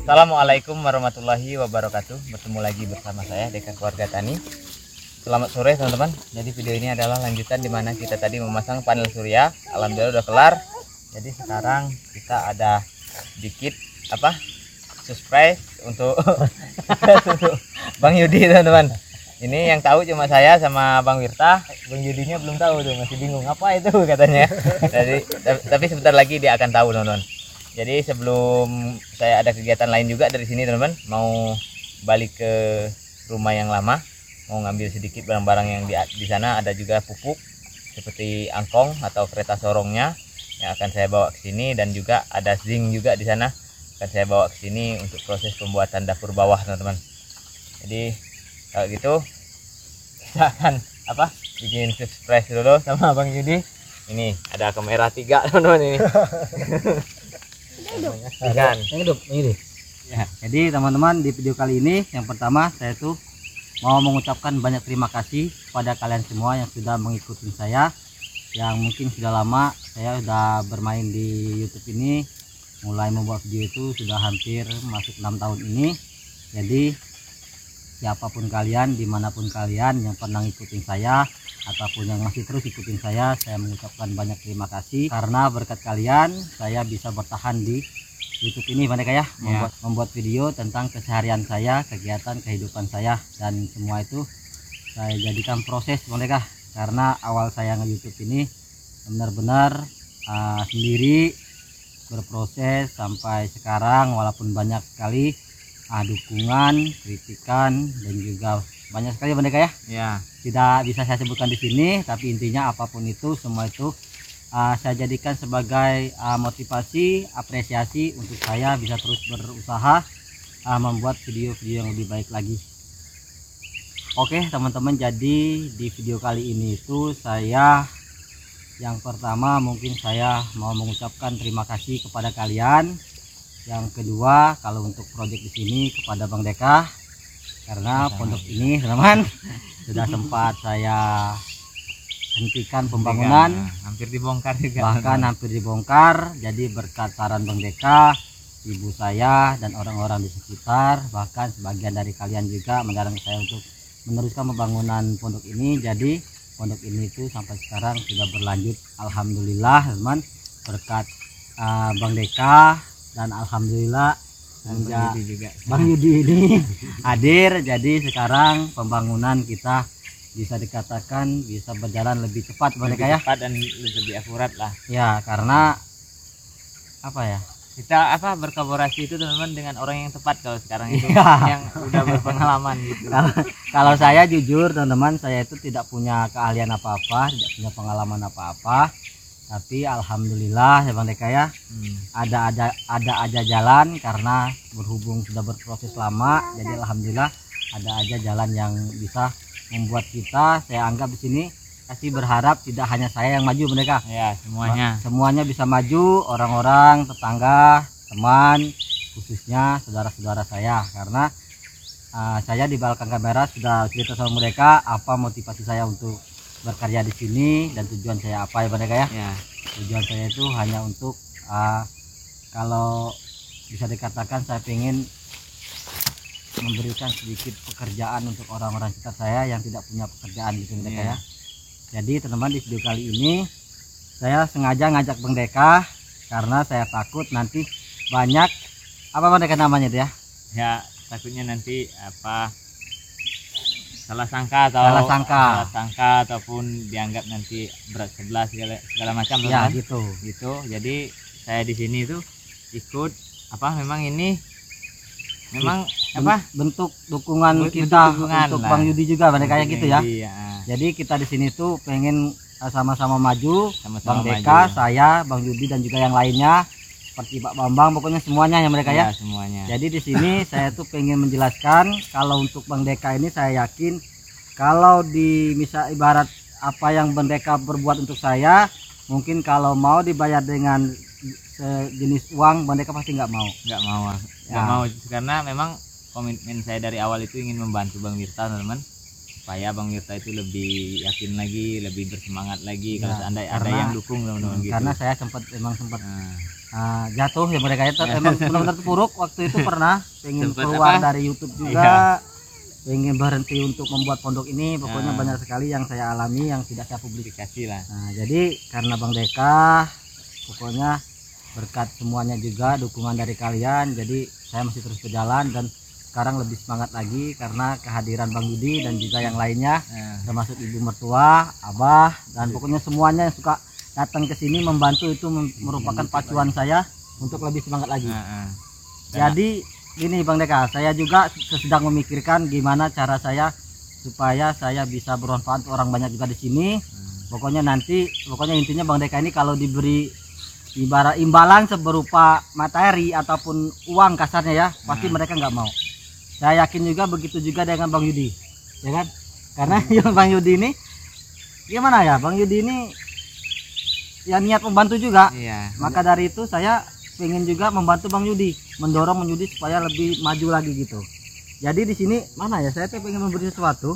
Assalamualaikum warahmatullahi wabarakatuh. Bertemu lagi bersama saya Deka Keluarga Tani. Selamat sore teman-teman. Jadi video ini adalah lanjutan dimana kita tadi memasang panel surya. Alhamdulillah udah kelar. Jadi sekarang kita ada sedikit surprise untuk Bang Yudi teman-teman. Ini yang tahu cuma saya sama Bang Wirta. Bang Yudinya belum tahu tuh, masih bingung apa itu katanya. Tapi sebentar lagi dia akan tahu teman-teman. Jadi sebelum saya ada kegiatan lain juga dari sini teman-teman, mau balik ke rumah yang lama, mau ngambil sedikit barang-barang yang di sana. Ada juga pupuk seperti angkong atau kereta sorongnya yang akan saya bawa ke sini, dan juga ada zinc juga di sana akan saya bawa ke sini untuk proses pembuatan dapur bawah teman-teman. Jadi kalau gitu kita akan bikin surprise dulu sama Bang Yudi. Ini ada kamera 3 teman-teman ini. Yang hidup ini. Ya, jadi teman-teman, di video kali ini yang pertama saya tuh mau mengucapkan banyak terima kasih kepada kalian semua yang sudah mengikuti saya, yang mungkin sudah lama saya sudah bermain di YouTube ini. Mulai membuat video itu sudah hampir masuk 6 tahun ini. Jadi siapapun kalian, dimanapun kalian yang pernah ikutin saya ataupun yang masih terus ikutin saya mengucapkan banyak terima kasih. Karena berkat kalian saya bisa bertahan di YouTube ini Bang Deka ya, membuat video tentang keseharian saya, kegiatan kehidupan saya, dan semua itu saya jadikan proses Bang Deka. Karena awal saya nge-YouTube ini benar-benar sendiri berproses sampai sekarang, walaupun banyak sekali dukungan, kritikan, dan juga banyak sekali Bang Deka ya. Tidak bisa saya sebutkan di sini, tapi intinya apapun itu, semua itu saya jadikan sebagai motivasi, apresiasi untuk saya bisa terus berusaha membuat video-video yang lebih baik lagi. Oke teman-teman, jadi di video kali ini itu saya yang pertama mungkin saya mau mengucapkan terima kasih kepada kalian. Yang kedua, kalau untuk proyek di sini kepada Bang Deka, karena pondok ini teman-teman sudah sempat saya hentikan pembangunan, hampir dibongkar juga, bahkan hampir dibongkar. Jadi berkat saran Bang Deka, ibu saya dan orang-orang di sekitar, bahkan sebagian dari kalian juga mendorong saya untuk meneruskan pembangunan pondok ini. Jadi pondok ini itu sampai sekarang sudah berlanjut, alhamdulillah teman, berkat Bang Deka, dan alhamdulillah Bang Yudi ini hadir. Jadi sekarang pembangunan kita bisa dikatakan bisa berjalan lebih cepat Bang Deka ya, cepat dan lebih akurat lah ya, karena kita berkolaborasi itu teman-teman dengan orang yang tepat kalau sekarang itu yang udah berpengalaman gitu. Kalau saya jujur teman-teman, saya itu tidak punya keahlian apa-apa, tidak punya pengalaman apa-apa, tapi alhamdulillah ya Bang Deka ya, ada aja jalan. Karena berhubung sudah berproses lama, jadi alhamdulillah ada aja jalan yang bisa membuat kita, saya anggap di sini kasih berharap tidak hanya saya yang maju Bang Deka ya, semuanya bisa maju, orang-orang, tetangga, teman, khususnya saudara-saudara saya. Karena saya di belakang kamera sudah cerita sama mereka apa motivasi saya untuk berkarya di sini dan tujuan saya apa ya Bang Deka ya. Tujuan saya itu hanya untuk kalau bisa dikatakan saya ingin memberikan sedikit pekerjaan untuk orang-orang sekitar saya yang tidak punya pekerjaan gitu Bang Deka ya. Jadi teman-teman, di video kali ini saya sengaja ngajak Bang Deka karena saya takut nanti banyak Bang Deka namanya itu ya, takutnya nanti salah sangka ataupun dianggap nanti berat sebelah segala macam ya gitu. Jadi saya di sini tuh ikut bentuk dukungan kita untuk Bang Yudi juga Bang Deka gitu ya. Jadi kita di sini tuh pengen sama-sama maju, Bang Deka, saya, Bang Yudi, dan juga yang lainnya seperti Pak Bambang, pokoknya semuanya ya mereka ya. Semuanya. Jadi di sini saya tuh pengen menjelaskan kalau untuk Bang Deka ini, saya yakin kalau misal ibarat apa yang Bang Deka berbuat untuk saya, mungkin kalau mau dibayar dengan sejenis uang, Bang Deka pasti nggak mau. Nggak mau, karena memang komitmen saya dari awal itu ingin membantu Bang Wirta teman-teman. supaya Bang Wirta itu lebih yakin lagi, lebih bersemangat lagi kalau Ya, seandainya ada karena- yang dukung teman-teman gitu. Karena saya emang sempat Nah, jatuh ya mereka itu emang benar-benar terpuruk waktu itu pernah pengen Sempet keluar apa? dari YouTube juga, pengen berhenti untuk membuat pondok ini, pokoknya Nah. banyak sekali yang saya alami yang tidak saya publikasi. dikasih lah. Nah, jadi karena Bang Deka, pokoknya berkat semuanya juga dukungan dari kalian, jadi saya masih terus berjalan dan sekarang lebih semangat lagi karena kehadiran Bang Yudi dan juga yang lainnya, Nah, termasuk ibu mertua, abah, dan pokoknya semuanya yang suka datang ke sini membantu itu merupakan pacuan saya untuk lebih semangat lagi. nah. Jadi gini Bang Deka, saya juga sedang memikirkan gimana cara saya supaya saya bisa bermanfaat untuk orang banyak juga di sini. Pokoknya intinya Bang Deka ini kalau diberi ibarat imbalan berupa materi ataupun uang kasarnya ya, pasti mereka nggak mau. Saya yakin juga begitu juga dengan Bang Yudi, ya kan? Karena yang Bang Yudi ini gimana ya, Bang Yudi ini ya niat membantu juga. Iya. Maka dari itu saya pengen juga membantu Bang Yudi, mendorong Bang Yudi supaya lebih maju lagi gitu. Jadi di sini mana ya, saya tuh pengen memberi sesuatu.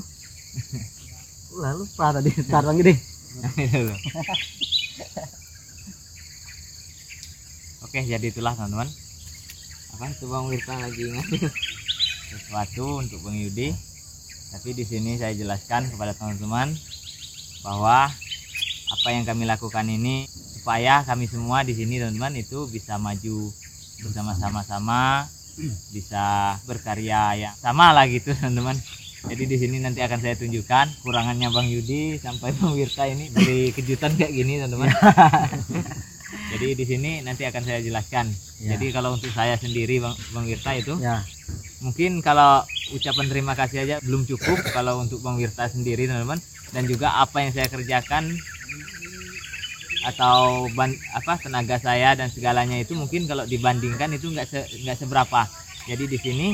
Lalu lupa tadi, ntar Bang Yudi. Oke, jadi itulah teman-teman. Apa itu Bang Wirta lagi ngasih sesuatu untuk Bang Yudi. Tapi di sini saya jelaskan kepada teman-teman bahwa apa yang kami lakukan ini supaya kami semua di sini teman-teman itu bisa maju bersama-sama, bisa berkarya yang sama lah gitu teman-teman. Jadi di sini nanti akan saya tunjukkan kurangannya Bang Yudi sampai Bang Wirta ini beri kejutan kayak gini teman-teman. Jadi di sini nanti akan saya jelaskan. Ya. Jadi kalau untuk saya sendiri Bang Wirta itu Ya, mungkin kalau ucapan terima kasih aja belum cukup kalau untuk Bang Wirta sendiri teman-teman, dan juga apa yang saya kerjakan atau tenaga saya dan segalanya itu mungkin kalau dibandingkan itu nggak seberapa. Jadi di sini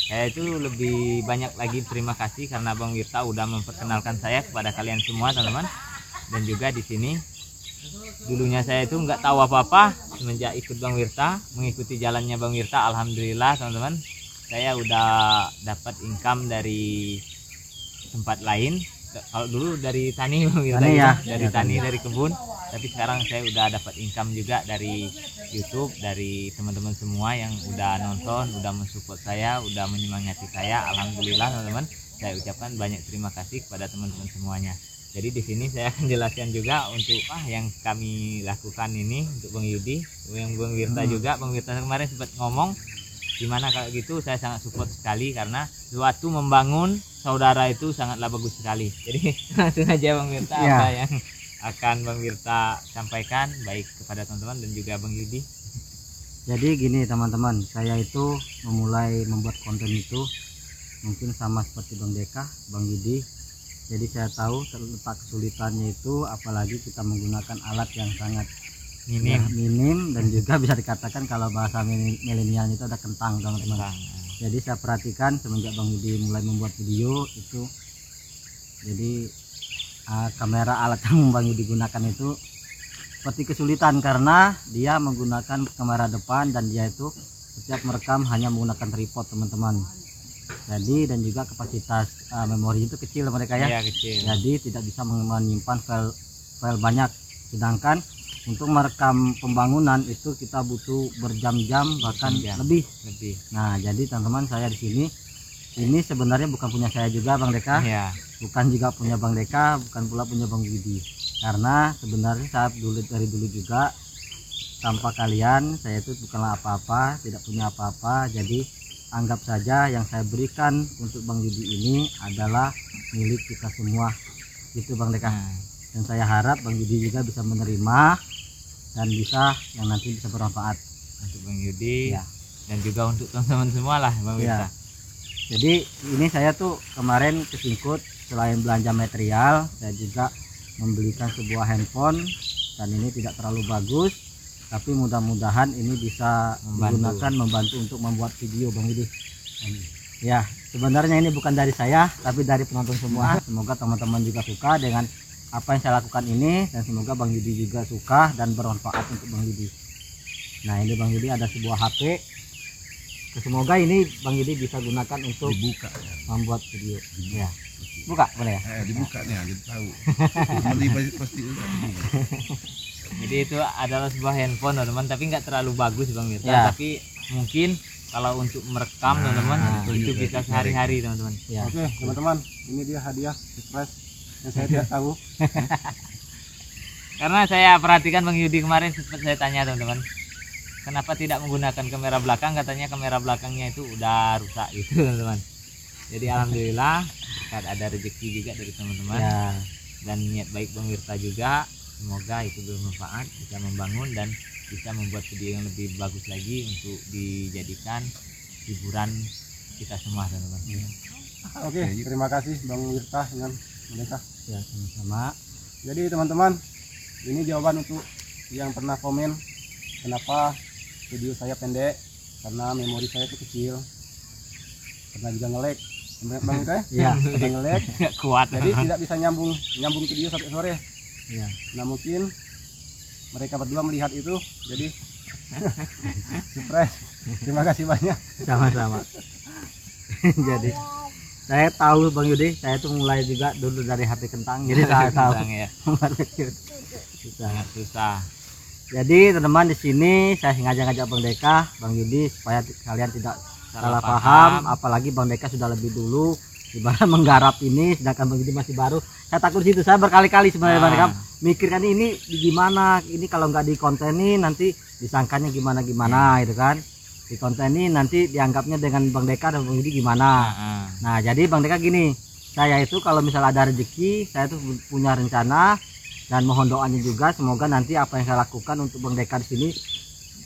saya itu lebih banyak lagi terima kasih karena Bang Wirta udah memperkenalkan saya kepada kalian semua teman-teman. Dan juga di sini dulunya saya itu nggak tahu apa-apa, semenjak ikut Bang Wirta, mengikuti jalannya Bang Wirta, alhamdulillah teman-teman, saya udah dapat income dari tempat lain. Kalau dulu dari tani Bang Wirta Tani gitu, ya? dari Ya, tani, tani. dari kebun. Tapi sekarang saya udah dapat income juga dari YouTube, dari teman-teman semua yang udah nonton, udah mensupport saya, udah menyemangati saya. Alhamdulillah teman-teman, saya ucapkan banyak terima kasih kepada teman-teman semuanya. Jadi di sini saya akan jelaskan juga untuk yang kami lakukan ini untuk Bang Yudi, yang Bang Wirta juga. Bang Wirta kemarin sempat ngomong gimana kalau gitu, saya sangat support sekali karena suatu membangun saudara itu sangatlah bagus sekali. Jadi langsung aja Bang Wirta Ya. apa yang akan Bang Wirta sampaikan baik kepada teman-teman dan juga Bang Yudi. jadi gini teman-teman, saya itu memulai membuat konten itu mungkin sama seperti Bang Deka, Bang Yudi. Jadi saya tahu terletak kesulitannya itu apalagi kita menggunakan alat yang sangat minim dan juga bisa dikatakan kalau bahasa milenial itu ada kentang teman-teman. Jadi saya perhatikan semenjak Bang Yudi mulai membuat video itu, jadi kamera alat yang Bang Yudi gunakan itu seperti kesulitan karena dia menggunakan kamera depan dan dia itu setiap merekam hanya menggunakan tripod teman-teman. Jadi dan juga kapasitas memori itu kecil mereka ya. Iya, kecil. Jadi tidak bisa menyimpan file banyak. Sedangkan untuk merekam pembangunan itu kita butuh berjam-jam bahkan Berjam-jam. lebih. Lebih. Nah, jadi teman-teman saya di sini ini sebenarnya bukan punya saya juga Bang Deka, Iya. bukan juga punya Bang Deka, bukan pula punya Bang Yudi. Karena sebenarnya saat dari dulu juga tanpa kalian saya itu bukanlah apa-apa, tidak punya apa-apa. Jadi anggap saja yang saya berikan untuk Bang Yudi ini adalah milik kita semua, gitu Bang Deka. Nah, Dan saya harap Bang Yudi juga bisa menerima dan bisa yang nanti bisa bermanfaat. untuk Bang Yudi Ya. dan juga untuk teman-teman semua lah Bang Wirta. Ya. Jadi ini saya tuh kemarin kesingkut, selain belanja material saya juga membelikan sebuah handphone dan ini tidak terlalu bagus, tapi mudah-mudahan ini bisa membantu untuk membuat video Bang Yudi. Ya, sebenarnya ini bukan dari saya tapi dari penonton semua. Semoga teman-teman juga suka dengan apa yang saya lakukan ini dan semoga Bang Yudi juga suka dan bermanfaat untuk Bang Yudi. Nah, ini Bang Yudi ada sebuah HP Semoga ini Bang Yudi bisa gunakan untuk Dibuka ya. membuat video. Ya. Buka boleh ya? Dibuka nih, jadi tahu. Beli pasti enggak. Jadi itu adalah sebuah handphone teman-teman, tapi nggak terlalu bagus Bang Mirta, Ya. tapi mungkin kalau untuk merekam teman-teman itu bisa sehari-hari teman-teman. Ya. Oke teman-teman, ini dia hadiah surprise yang saya tidak tahu. Karena saya perhatikan Bang Yudi kemarin sempat saya tanya teman-teman, kenapa tidak menggunakan kamera belakang? Katanya kamera belakangnya itu udah rusak itu teman-teman. Jadi alhamdulillah ada rezeki juga dari teman-teman Ya. dan niat baik Bang Mirta juga. Semoga itu bermanfaat, bisa membangun dan bisa membuat video yang lebih bagus lagi untuk dijadikan hiburan kita semua teman-teman. Oke, terima kasih Bang Wirta dengan mereka. Ya, sama-sama. Jadi teman-teman, ini jawaban untuk yang pernah komen kenapa video saya pendek, karena memori saya itu kecil, pernah juga nge-lag. Bang Wirta Iya. pernah nge-lag, Nggak kuat. jadi tidak bisa nyambung video sampai sore. Ya. Nah mungkin mereka berdua melihat itu, jadi surprise. Terima kasih banyak. Sama-sama. Jadi saya tahu Bang Yudi, saya tuh mulai juga dulu dari HP kentang, jadi saya tahu. Tentang ya, sangat susah. Jadi teman-teman di sini saya sengaja ngajak Bang Deka, Bang Yudi supaya kalian tidak salah paham, apalagi Bang Deka sudah lebih dulu ibarat menggarap ini, sedangkan Bang Yudi masih baru. Saya takut situ, saya berkali-kali sebenarnya Bang Deka mikirkan ini gimana, ini kalau nggak dikontenin nanti disangkanya gimana gitu kan, dikontenin nanti dianggapnya dengan Bang Deka dan Bang Yudi gimana. Nah jadi Bang Deka gini, saya itu kalau misal ada rezeki, saya tuh punya rencana dan mohon doanya juga semoga nanti apa yang saya lakukan untuk Bang Deka di sini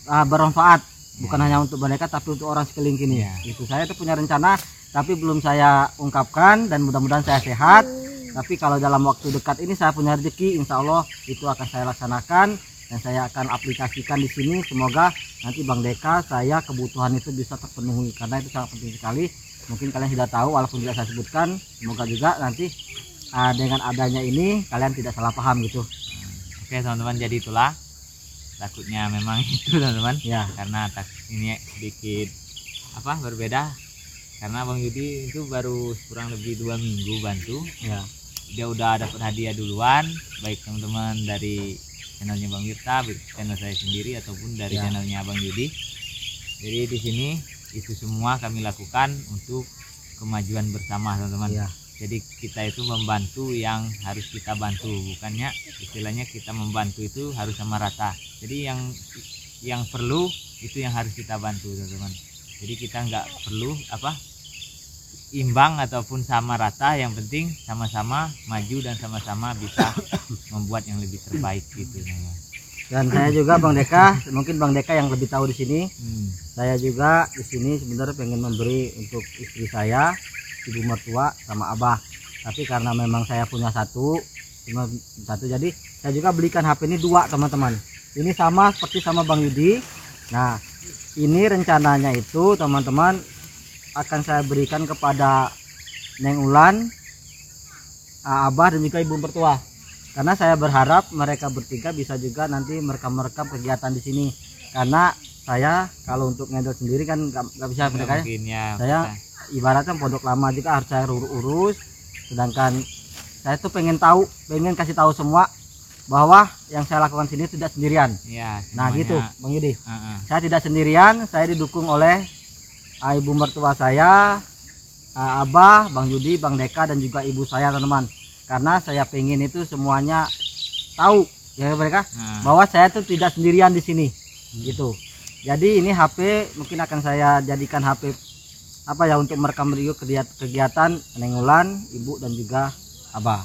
bermanfaat, bukan hanya untuk Bang Deka tapi untuk orang sekeliling sini. Itu saya tuh punya rencana tapi belum saya ungkapkan dan mudah-mudahan saya sehat. Tapi kalau dalam waktu dekat ini saya punya rezeki, insya Allah itu akan saya laksanakan dan saya akan aplikasikan di sini. Semoga nanti Bang Deka saya kebutuhan itu bisa terpenuhi karena itu sangat penting sekali. Mungkin kalian sudah tahu walaupun tidak saya sebutkan. Semoga juga nanti dengan adanya ini kalian tidak salah paham gitu. Oke teman-teman, jadi itulah takutnya memang itu teman-teman Ya. karena ini sedikit berbeda karena Bang Yudi itu baru kurang lebih 2 minggu bantu Ya. dia udah dapat hadiah duluan, baik teman-teman dari channelnya Bang Wirta, channel saya sendiri ataupun dari channelnya Bang Yudi. Jadi di sini itu semua kami lakukan untuk kemajuan bersama teman-teman. Ya. Jadi kita itu membantu yang harus kita bantu, bukannya istilahnya kita membantu itu harus sama rata. Jadi yang perlu itu yang harus kita bantu teman-teman. Jadi kita nggak perlu imbang ataupun sama rata, yang penting sama-sama maju dan sama-sama bisa membuat yang lebih terbaik gitu teman-teman. Dan saya juga Bang Deka, mungkin Bang Deka yang lebih tahu di sini. Saya juga di sini sebenarnya pengen memberi untuk istri saya, ibu mertua sama abah. Tapi karena memang saya punya cuma satu, jadi saya juga belikan HP ini 2 teman-teman. Ini sama seperti sama Bang Yudi. Nah, ini rencananya itu teman-teman akan saya berikan kepada Neng Ulan, abah dan juga ibu mertua. Karena saya berharap mereka bertiga bisa juga nanti merekam kegiatan di sini. Karena saya kalau untuk ngedol sendiri kan nggak bisa mereka. Saya ibaratnya pondok lama juga harus saya urus. Sedangkan saya tuh pengen kasih tahu semua bahwa yang saya lakukan sini tidak sendirian. Ya, nah gitu Bang Yudi. Saya tidak sendirian, saya didukung oleh ibu mertua saya, abah, Bang Yudi, Bang Deka dan juga ibu saya teman-teman. Karena saya pengen itu semuanya tahu ya mereka bahwa saya tuh tidak sendirian di sini gitu. Jadi ini HP mungkin akan saya jadikan HP untuk merekam video kegiatan Neng Ulan, ibu dan juga abah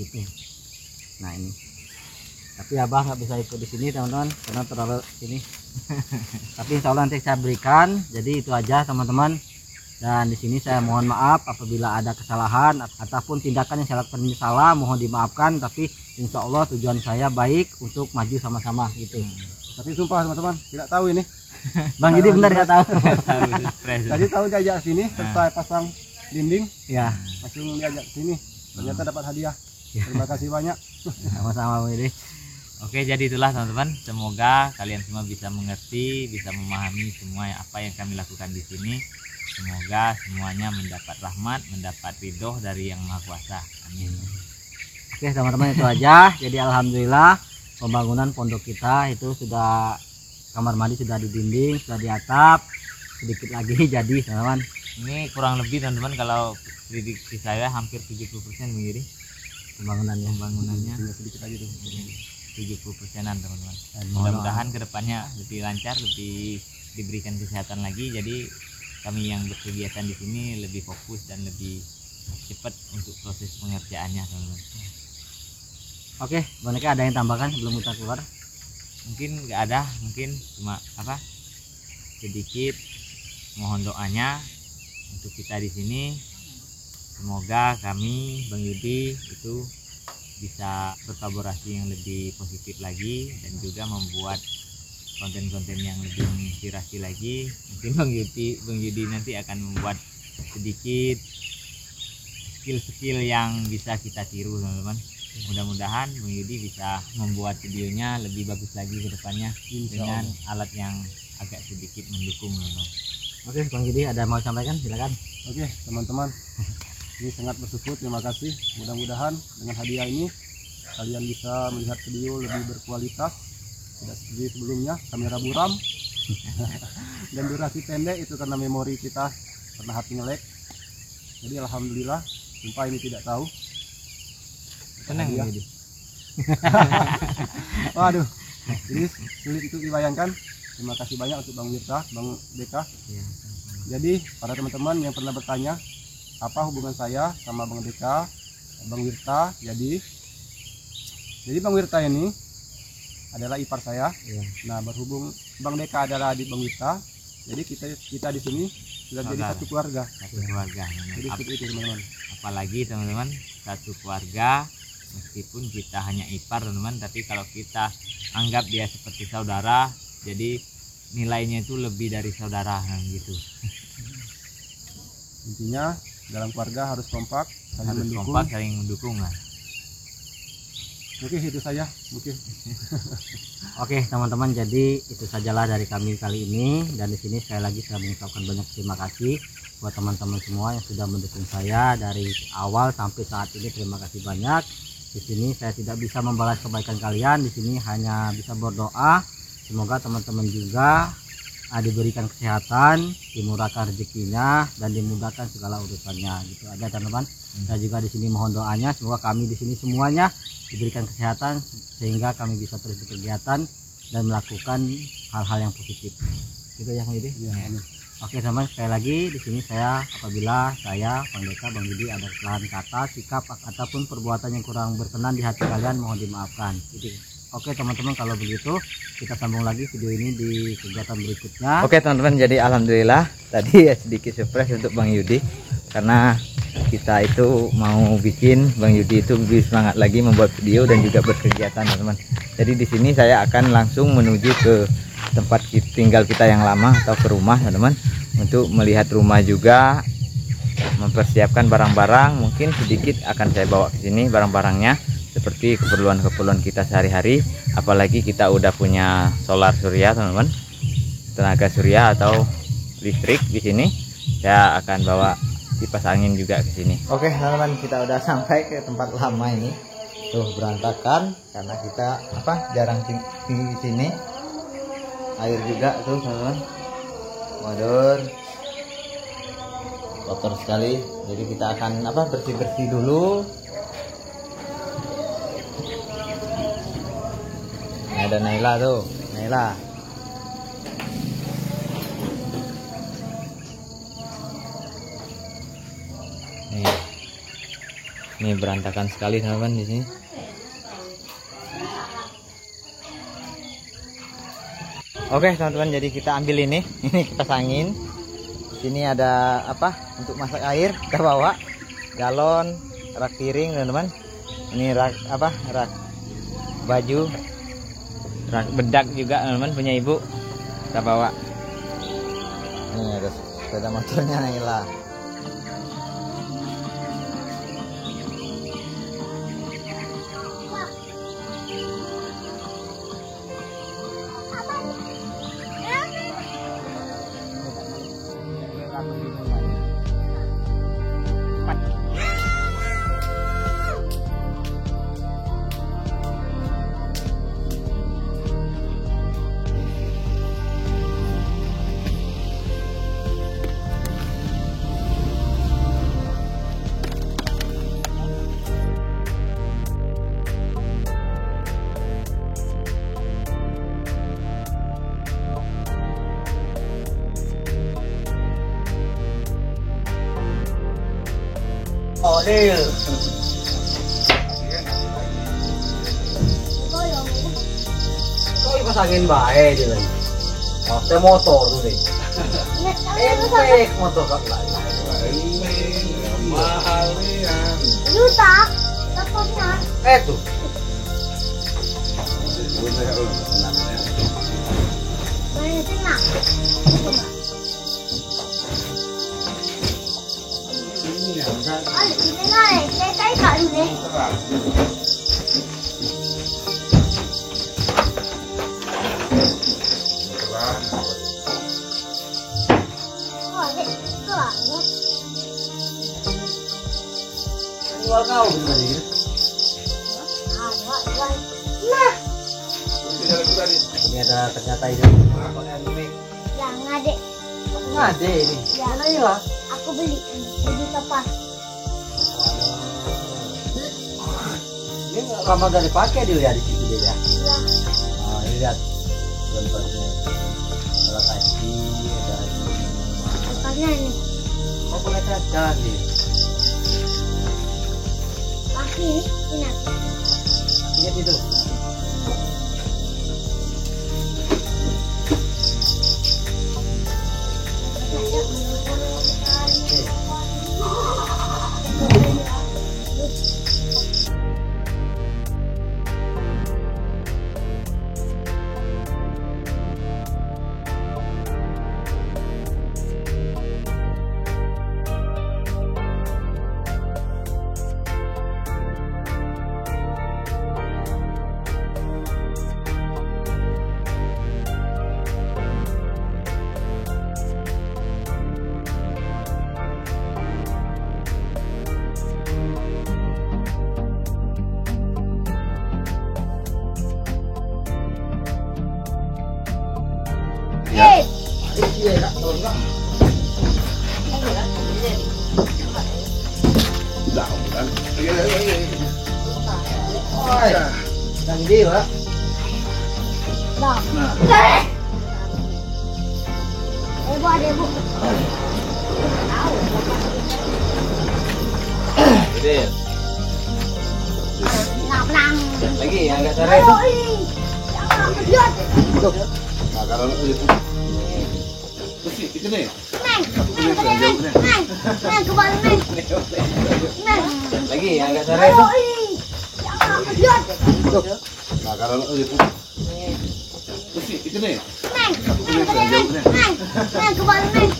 gitu. Nah ini tapi abah nggak bisa ikut di sini teman-teman karena terlalu ini. Tapi insya Allah nanti saya berikan. Jadi itu aja teman-teman. Dan di sini saya mohon maaf apabila ada kesalahan ataupun tindakan yang saya lakukan ini salah, mohon dimaafkan. Tapi insya Allah tujuan saya baik untuk maju sama-sama gitu. Tapi sumpah teman-teman tidak tahu ini. Bang Yudi benar nggak tahu. Jadi tahu diajak sini serta pasang dinding. Ya. Langsung diajak sini. Ternyata dapat hadiah. Terima kasih banyak. Sama-sama Bang Yudi. Oke, jadi itulah teman-teman. Semoga kalian semua bisa mengerti, bisa memahami semua apa yang kami lakukan di sini. Semoga semuanya mendapat rahmat, mendapat ridho dari Yang Maha Kuasa. Amin. Oke teman-teman, itu aja. Jadi alhamdulillah pembangunan pondok kita itu sudah, kamar mandi sudah di dinding, sudah di atap, sedikit lagi jadi teman-teman. Ini kurang lebih teman-teman, kalau prediksi saya hampir 70% begini pembangunannya sedikit lagi tuh. 70%-an teman-teman. Dan Mudah-mudahan kedepannya lebih lancar, lebih diberikan kesehatan lagi. Jadi kami yang berkegiatan di sini lebih fokus dan lebih cepat untuk proses pengerjaannya teman-teman. Oke, boneka ada yang tambahkan sebelum kita keluar? Mungkin nggak ada, mungkin cuma sedikit mohon doanya untuk kita di sini. Semoga kami Bang Yudi itu bisa berkolaborasi yang lebih positif lagi dan juga membuat konten-konten yang lebih menginspirasi lagi. Mungkin Bang Yudi nanti akan membuat sedikit skill-skill yang bisa kita tiru teman-teman. Mudah-mudahan Bang Yudi bisa membuat videonya lebih bagus lagi ke depannya dengan alat yang agak sedikit mendukung teman-teman. Oke, Bang Yudi ada mau sampaikan, silakan. Oke teman-teman, ini sangat bersyukur, terima kasih. Mudah-mudahan dengan hadiah ini kalian bisa melihat video lebih berkualitas, tidak seperti sebelumnya kamera buram dan durasi pendek itu karena memori kita pernah hati nge-lag. Jadi alhamdulillah, sumpah ini tidak tahu. Tenang Hadiah. Bang Yudi. Waduh, jadi sulit untuk dibayangkan. Terima kasih banyak untuk Bang Wirta, Bang Deka. Ya. Jadi para teman-teman yang pernah bertanya apa hubungan saya sama Bang Deka, Bang Wirta, jadi Bang Wirta ini adalah ipar saya. Iya. Nah, berhubung Bang Deka adalah adik Bang Wirta, jadi kita di sini sudah jadi Saudara. satu keluarga. Satu keluarga teman-teman. Jadi seperti itu teman-teman. Apalagi teman-teman, satu keluarga, meskipun kita hanya ipar teman-teman, tapi kalau kita anggap dia seperti saudara, jadi nilainya itu lebih dari saudara gitu. Intinya dalam keluarga harus kompak, saling Harus mendukung. kompak, saling mendukung lah. Oke, itu saja mungkin. Oke teman-teman, jadi itu sajalah dari kami kali ini. Dan di sini sekali lagi saya mengucapkan banyak terima kasih buat teman-teman semua yang sudah mendukung saya dari awal sampai saat ini. Terima kasih banyak. Di sini saya tidak bisa membalas kebaikan kalian. Di sini hanya bisa berdoa. Semoga teman-teman juga diberikan kesehatan, dimurahkan rezekinya, dan dimudahkan segala urusannya. Gitu aja teman-teman. Saya juga di sini mohon doanya, semoga kami di sini semuanya diberikan kesehatan sehingga kami bisa terus berkegiatan dan melakukan hal-hal yang positif. Gitu ya Bang Yudi. Ya, amin. Oke teman, sekali lagi di sini saya apabila saya Bang Deka, Bang Yudi ada kesalahan kata, sikap ataupun perbuatan yang kurang berkenan di hati kalian mohon dimaafkan. Gitu. Oke teman-teman, kalau begitu kita sambung lagi video ini di kegiatan berikutnya. Oke teman-teman, jadi alhamdulillah tadi ya sedikit surprise untuk Bang Yudi, karena kita itu mau bikin Bang Yudi itu lebih semangat lagi membuat video dan juga berkegiatan teman-teman. Jadi di sini saya akan langsung menuju ke tempat tinggal kita yang lama atau ke rumah teman-teman, untuk melihat rumah juga, mempersiapkan barang-barang. Mungkin sedikit akan saya bawa ke sini barang-barangnya, seperti keperluan-keperluan kita sehari-hari. Apalagi kita udah punya solar surya teman-teman, tenaga surya atau listrik di sini. Saya akan bawa kipas angin juga ke sini. Oke teman-teman, kita udah sampai ke tempat lama ini. Tuh berantakan karena kita jarang di sini. Air juga tuh teman-teman. Waduh, kotor sekali. Jadi kita akan bersih-bersih dulu. Ada Naila tuh, Naila. Ini berantakan sekali teman-teman di sini. Oke teman-teman, jadi kita ambil ini kipas angin. Di sini ada untuk masak air, kita bawa galon, rak piring teman-teman. Ini rak rak baju, rak bedak juga teman-teman punya ibu, kita bawa. Ini ada sepeda motornya Naila. Dil. Kok dipasangin bae dia lagi. Pakai motor tuh deh. Empek motor kak lagi. Mahal nih. Juta, laptopnya. Tuh. Banyak tengah. Ini nggak, saya kayak kak dulu. Oh, dek, banget. Jual kau tadi. Nah, Ini ada ternyata ini. Pakai anime. jangan dek. Nggak ada ini. Ya. Mana ya? Aku beli 1 juta pas. Ini lama gak dipakai dia ya di situ dia ya. Ya, Oh, ini lihat. Lemparnya. Ada kaci, ada makanya ini. oh boleh kaca nih. Laki ini. Lihat itu. Eh, Iya, enggak tahu enggak. Udah, kan. Iya. Oi. Yang dia, Pak. dah. Nah, Bu, ada bu. Tahu. Gede. Nggak pernah. Lagi yang agak sore itu. Ayo, ini. Jangan kejut. nah kalau itu terus itu nih. Neng, kembali neng. Neng. Lagi yang agak sore Ayo, itu. ini. Jangan kejut. Nah kalau itu terus itu nih. Neng, kembali neng. Neng, kembali neng.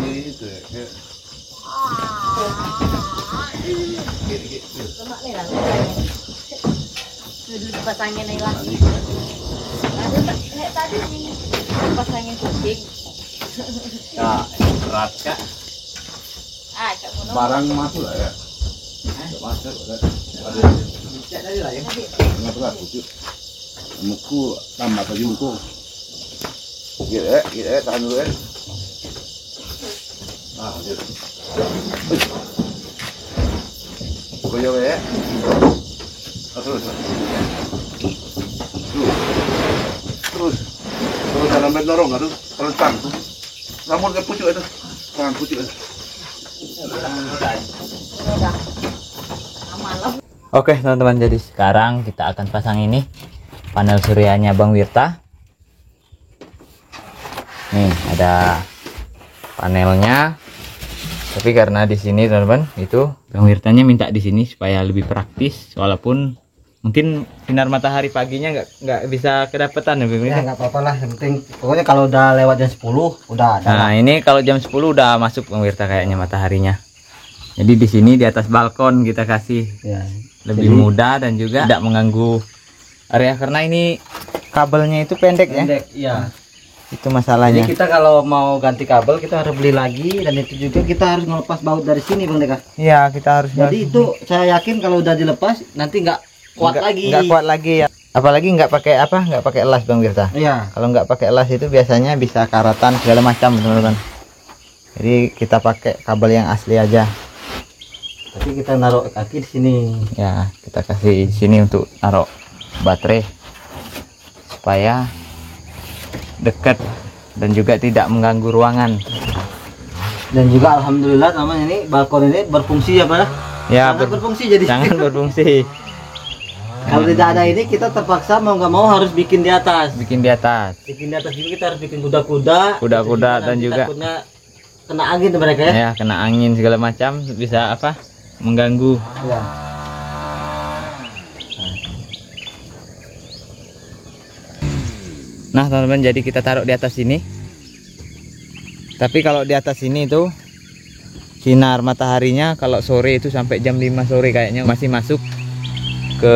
Ini itu ya. Dulu dipasangin nih lah. Tadi pasangin kucing. Nah, berat kak. Kamu Barang masuk lah ya. Masuk ada Cek tadi lah ya. nggak berat itu. Muku tambah tadi muku. Gitu tahan dulu ya. Ah, gitu. Koyo ya. Terus jangan main dorong aduh, rentan tuh. Namun ke pucuk itu, tangan pucuk itu. Oke teman-teman, jadi sekarang kita akan pasang ini panel suryanya Bang Wirta. Nih ada panelnya, tapi karena di sini teman-teman itu Bang Wirtanya minta di sini supaya lebih praktis, walaupun mungkin sinar matahari paginya nggak bisa kedapetan ya Bang Ya Wirta. nggak apa-apa lah, yang penting pokoknya kalau udah lewat jam 10 udah ada. Nah ini kalau jam 10 udah masuk Bang Wirta kayaknya mataharinya. Jadi di sini di atas balkon kita kasih Ya. lebih Jadi, mudah dan juga tidak mengganggu area, karena ini kabelnya itu pendek ya. pendek, iya. Itu Jadi masalahnya. kita kalau mau ganti kabel kita harus beli lagi, dan itu juga kita harus ngelepas baut dari sini Bang Deka. Iya, kita harus. Jadi itu saya yakin kalau udah dilepas nanti nggak kuat lagi. Nggak kuat lagi ya. Apalagi nggak pakai apa? Nggak pakai elas Bang Wirta. Iya. Kalau nggak pakai elas itu biasanya bisa karatan segala macam teman-teman. Jadi kita pakai kabel yang asli aja. Tapi kita naruh kaki di sini. Ya, kita kasih sini untuk naruh baterai supaya dekat dan juga tidak mengganggu ruangan. Dan juga alhamdulillah teman ini balkon ini berfungsi ya Pak. Ya, Sangat berfungsi jadi. sangat berfungsi. Kalau tidak ada ini kita terpaksa mau nggak mau harus bikin di atas. Bikin di atas. Bikin di atas juga kita harus bikin kuda-kuda. Kuda-kuda dan nanti juga takutnya kena angin tuh mereka ya. ya kena angin segala macam bisa apa? Mengganggu. Ya. Nah, teman-teman, jadi kita taruh di atas sini. Tapi kalau di atas ini itu sinar mataharinya kalau sore itu sampai jam 5 sore kayaknya masih masuk ke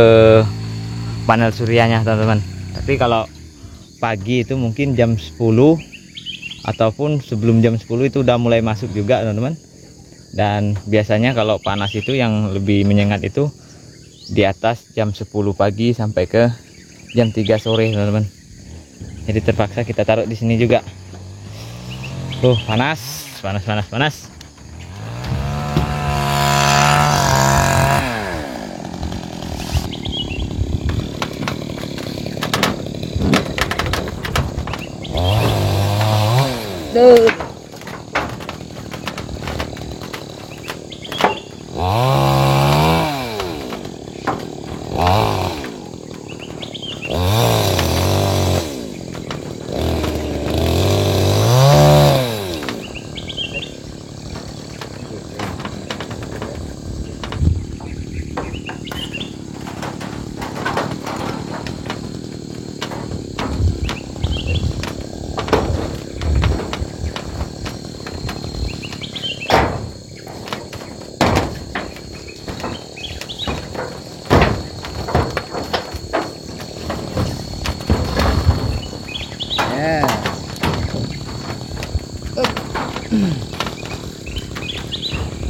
panel suryanya, teman-teman. Tapi kalau pagi itu mungkin jam 10 ataupun sebelum jam 10 itu udah mulai masuk juga, teman-teman. Dan biasanya kalau panas itu yang lebih menyengat itu di atas jam 10 pagi sampai ke jam 3 sore, teman-teman. Jadi terpaksa kita taruh di sini juga. Tuh, panas.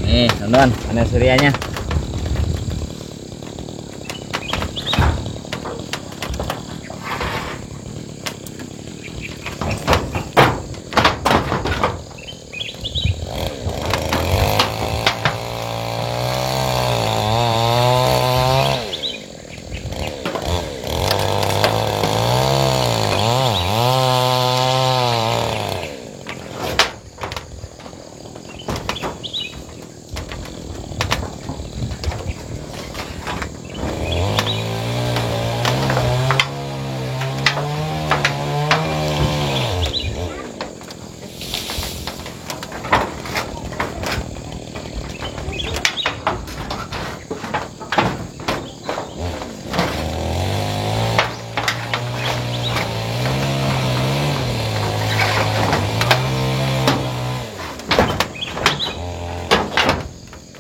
Nih, teman-teman, panel suryanya.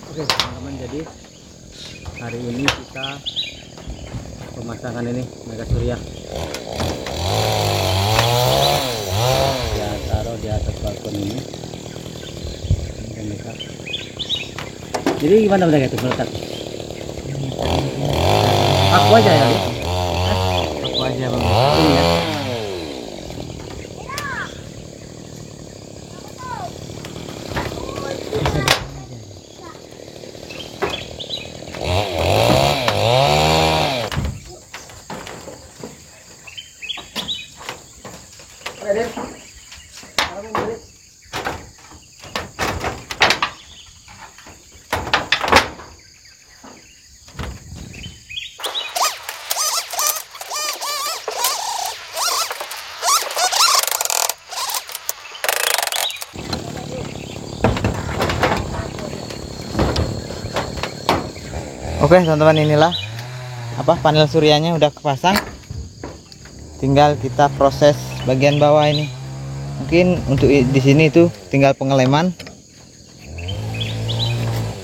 Oke teman-teman, jadi hari ini kita pemasangan ini mega surya. Ya, taruh di atas balkon ini. Jadi gimana mereka itu meletak? Aku aja ya. Aku aja bang. Ini ya. Oke, teman-teman, inilah apa panel suryanya udah kepasang. Tinggal kita proses bagian bawah ini. Mungkin untuk di sini itu tinggal pengeleman.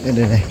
Udah deh.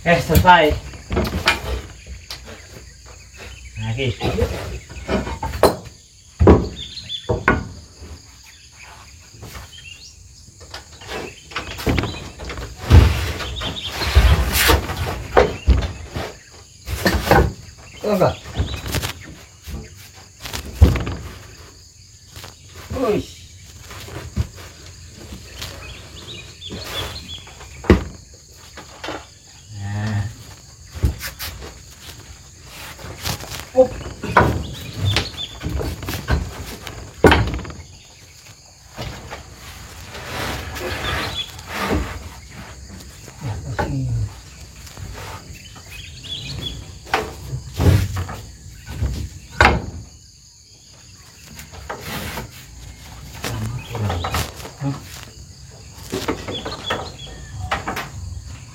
Selesai. Lagi. Enggak. Wih. Nah.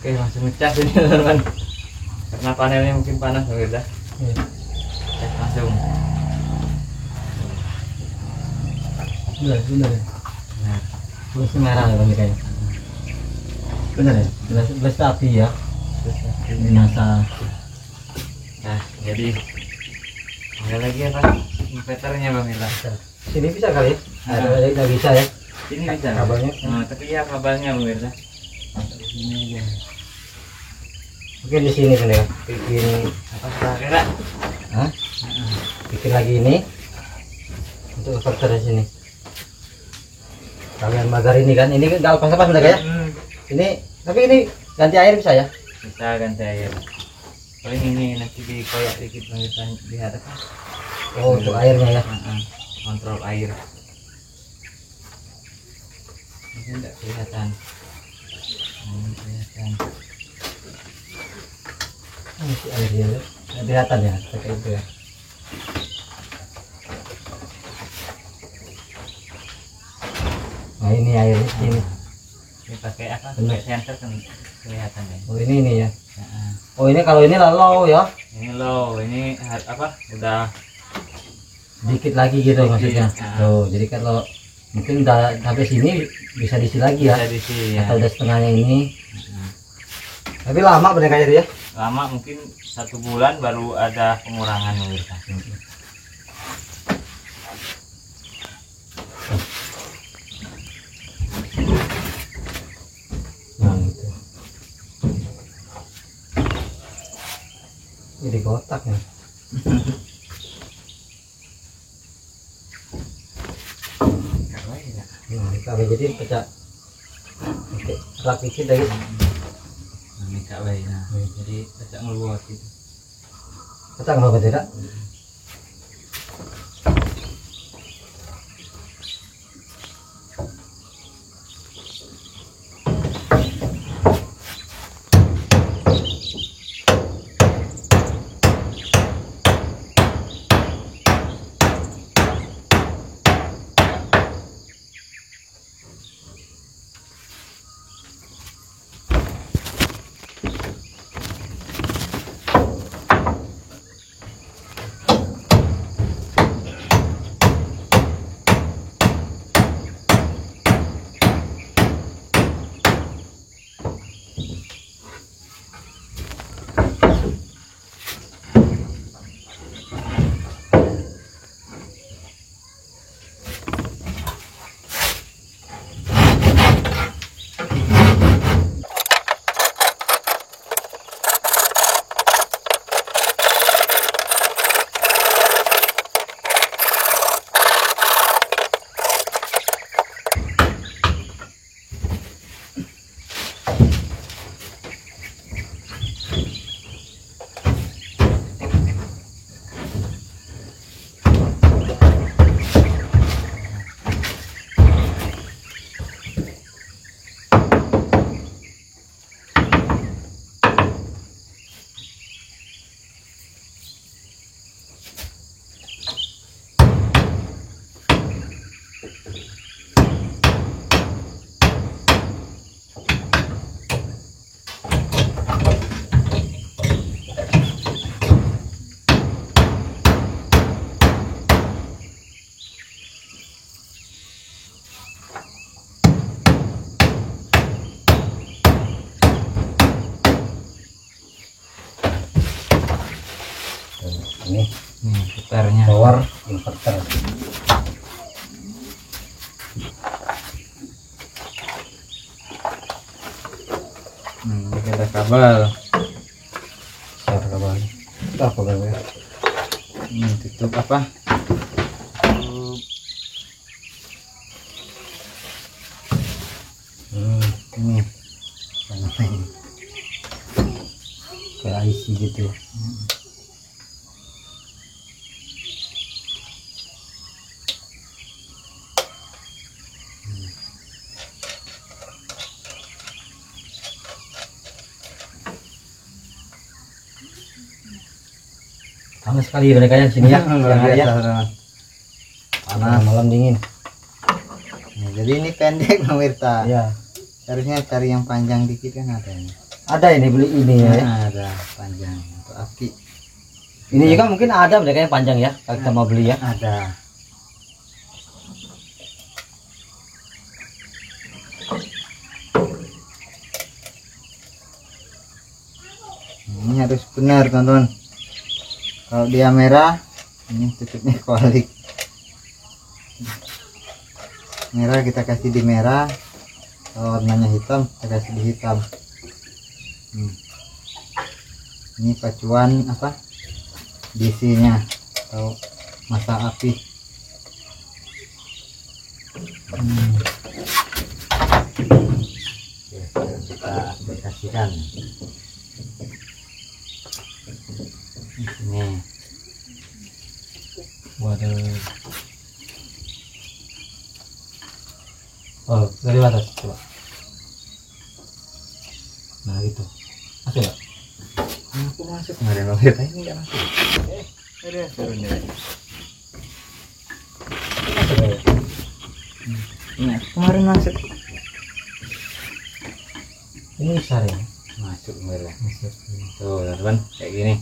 Oke, langsung ngecas ini teman-teman. Karena panelnya mungkin panas udah. Cek langsung. Benar. Nah, Terus merah ya bang kayaknya. Benar ya. Belas api ya. Ini nasa. nah jadi ada lagi apa? Inverternya Bang Mila. Sini bisa kali? Ada nggak bisa ya? Ini bisa. Kabelnya? Nah, tapi ya kabelnya Bang Mila. Di sini aja. Mungkin di sini kan ya. Bikin Apa kira-kira? Hah? Bikin lagi ini untuk inverter di sini. Kalian magar ini kan? Ini kan nggak lepas-lepas mereka ya? Ini tapi ini ganti air bisa ya? Bisa ganti air. Paling ini nanti dikoyak dikit pengitan di atas. Oh untuk airnya ya? Kontrol air. Ini tidak kelihatan. Ini kelihatan. Ini airnya ya? Nggak kelihatan ya? Kayak itu ya? Nah ini airnya ini. Ini pakai apa? Benar. Pakai sensor kan kelihatan ya. Oh ini ya? Nah, Oh ini kalau ini low ya? ini low, ini apa? Udah Dikit lagi gitu Dikit, maksudnya. ya. Tuh jadi kalau mungkin udah sampai sini bisa diisi lagi ya? bisa diisi ya. Atau udah setengahnya ini. Tapi lama bener kayak itu ya? Lama mungkin 1 bulan baru ada pengurangan pemirsa. Nah gitu. Jadi kotak ya. Nah, kalau jadi pecah. Oke, kerak dikit lagi. Ini Kak Bay, nah, jadi tidak ngeluar gitu. Pecah nggak apa tidak? nih putarnya. power inverter. Ini ada kabel. Share kabel. Itu apa kabel? Tutup apa? Ini kayak IC gitu. Panas sekali mereka yang sini ya. Luar Siang hari ya. biasa, teman. Panas, malam dingin. Nah, jadi ini pendek pemirsa. Ya. Harusnya cari yang panjang dikit kan ada ini. Ada ini beli ini ya. Nah, ada panjang untuk aki. Ini juga mungkin ada mereka yang panjang ya. Kalau kita mau beli ya. Ada. Ini harus benar teman-teman. Kalau dia merah, ini tutupnya kualik. Merah kita kasih di merah. Kalau warnanya hitam, kita kasih di hitam. Ini pacuan apa? DC-nya atau masa api. Kita aplikasikan. Ini Waduh. Oh, dari atas coba. Nah gitu. Masuk nggak? aku masuk kemarin loh, kita ini nggak masuk. Udah turun deh. Masuk ya? Nah, kemarin masuk. Ini besar ya? Masuk kemarin. Masuk. Tuh teman-teman, kayak gini.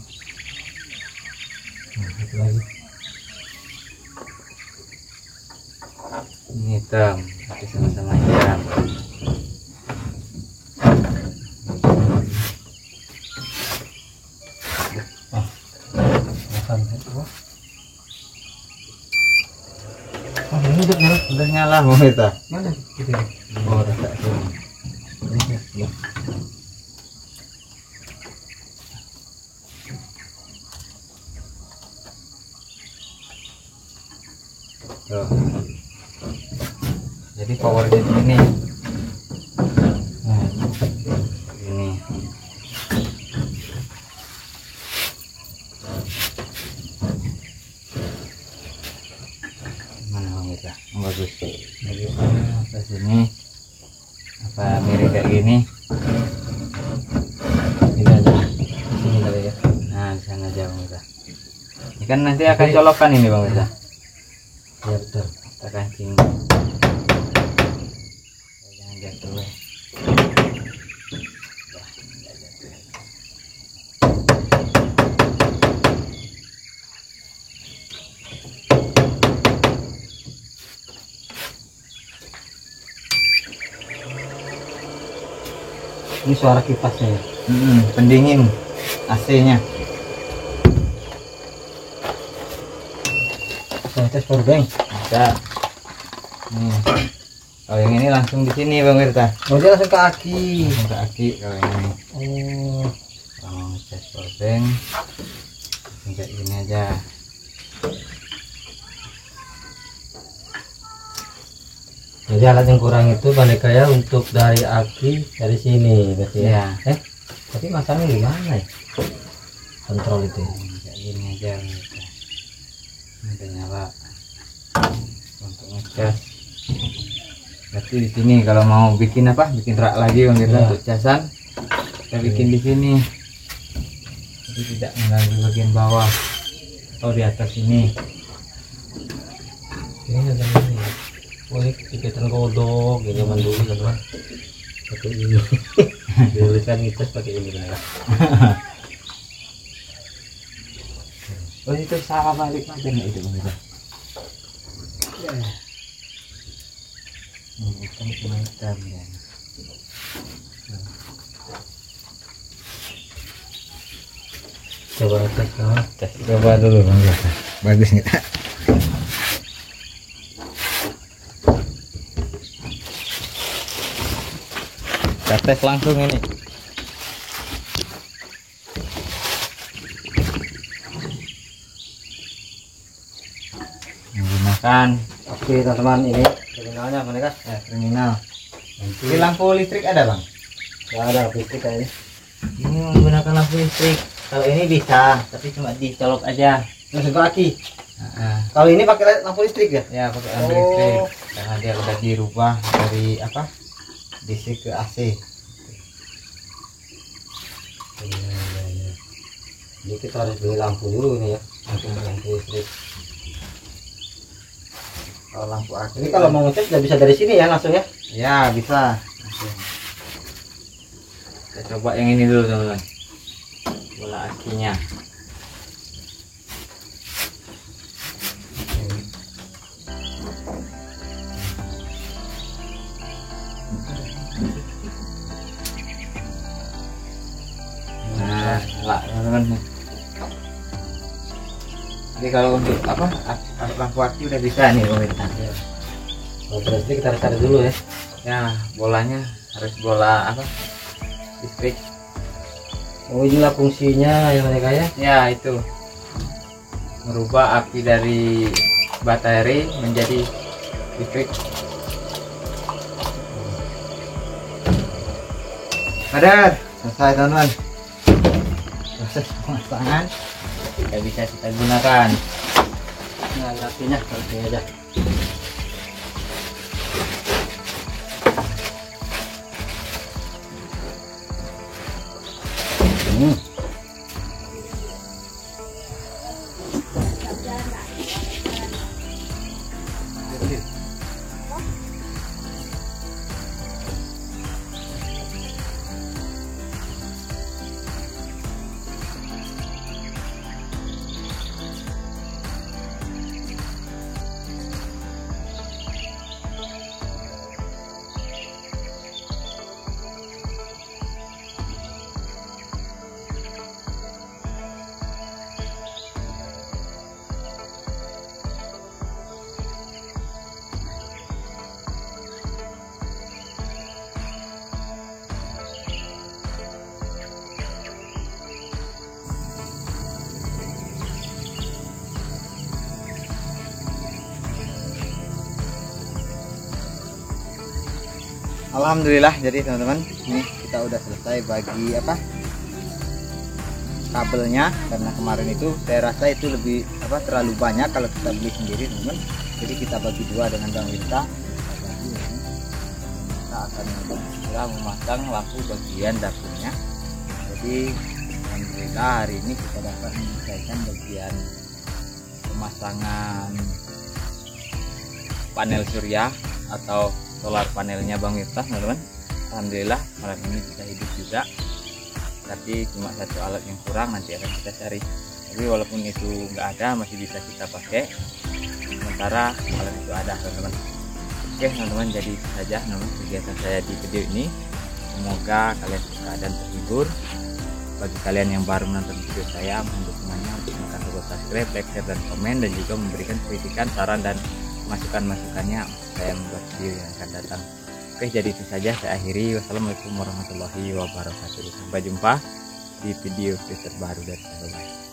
Nah, itu lagi. Ini hitam, tapi sama-sama hitam. Makan itu. Oh, ini udah nyala mau kita. Mana? Gitu. Oh, udah tak turun. Ya. Tuh. Jadi powernya di sini. Nah, Ini. Mana bang kita? Yang bagus. Jadi ke sini. Apa mirip kayak gini? ini aja. Di sini kali ya. Nah, di sana aja bang kita. Ini kan nanti akan colokan ini bang kita. Ya betul. Kita kancing. Jangan jatuh. Ini suara kipasnya ya. Pendingin AC-nya. Saya tes power bank. Ada. Nih. Kalau yang ini langsung di sini bang Wirta. Oh dia langsung ke aki. Langsung ke aki kalau ini. Oh. Kalau mau ngecas powerbank, langsung kayak gini aja. Jadi alat yang kurang itu boneka ya untuk dari aki dari sini berarti ya. Iya. Tapi masangnya gimana ya? Kontrol itu. Kayak gini aja Bang Wirta. Ini udah nyala. Untuk ngecas. Berarti di sini kalau mau bikin apa? Bikin rak lagi bang Wirta Iya. untuk casan. Kita bikin di sini. Jadi tidak mengganggu bagian bawah atau di atas ini. Ini ada ini. Oh ini tiketan kodok ya zaman dulu kan pakai ini. Dulu kan kita pakai ini lah. Oh itu salah balik aja nggak itu bang Wirta? Hitam ya. Coba tes kawan. Tes coba dulu Bang Gita. Bagus nggak? Kita tes langsung ini. Menggunakan Oke teman-teman, ini terminalnya mereka. terminal. Nanti Di lampu listrik ada Bang? nggak ada listrik kayaknya. Ini menggunakan lampu listrik. Kalau ini bisa, tapi cuma dicolok aja. Langsung ke aki. Nah, Kalau ini pakai lampu listrik ya? ya pakai lampu Oh. listrik karena dia udah dirubah dari apa DC ke AC. Iya. Jadi kita harus beli lampu dulu ini ya, lampu listrik. Kalau lampu AC Ini kalau mau ngecas nggak bisa dari sini ya langsung ya? ya bisa. Kita coba yang ini dulu teman-teman, bola akinya. Nah, nyala teman-teman. Jadi kalau untuk apa lampu aki udah bisa nih pemirsa. Kalau listrik kita harus cari dulu ya. Ya bolanya harus bola apa listrik. Oh inilah fungsinya ya mereka ya. Ya itu merubah api dari baterai menjadi listrik. Sadar selesai teman-teman. Proses pemasangan tidak bisa kita gunakan. Nah apinya seperti aja. Alhamdulillah, jadi teman-teman ini kita udah selesai bagi apa kabelnya, karena kemarin itu saya rasa itu lebih apa terlalu banyak kalau kita beli sendiri teman-teman. Jadi kita bagi dua dengan Bang Winta. Kita akan segera memasang lampu bagian dapurnya. Jadi alhamdulillah hari ini kita dapat menyelesaikan bagian pemasangan panel surya atau solar panelnya Bang Miftah teman-teman. Alhamdulillah malam ini bisa hidup juga, tapi cuma satu alat yang kurang, nanti akan kita cari. Tapi walaupun itu nggak ada masih bisa kita pakai sementara alat itu ada teman-teman. Oke teman-teman, jadi itu saja teman-teman kegiatan saya di video ini. Semoga kalian suka dan terhibur. Bagi kalian yang baru menonton video saya, mohon dukungannya untuk menekan tombol subscribe, like, share, dan komen, dan juga memberikan kritikan, saran, dan masukan-masukannya saya membuat video yang akan datang. Oke, jadi itu saja saya akhiri. Wassalamualaikum warahmatullahi wabarakatuh. Sampai jumpa di video terbaru dari saya.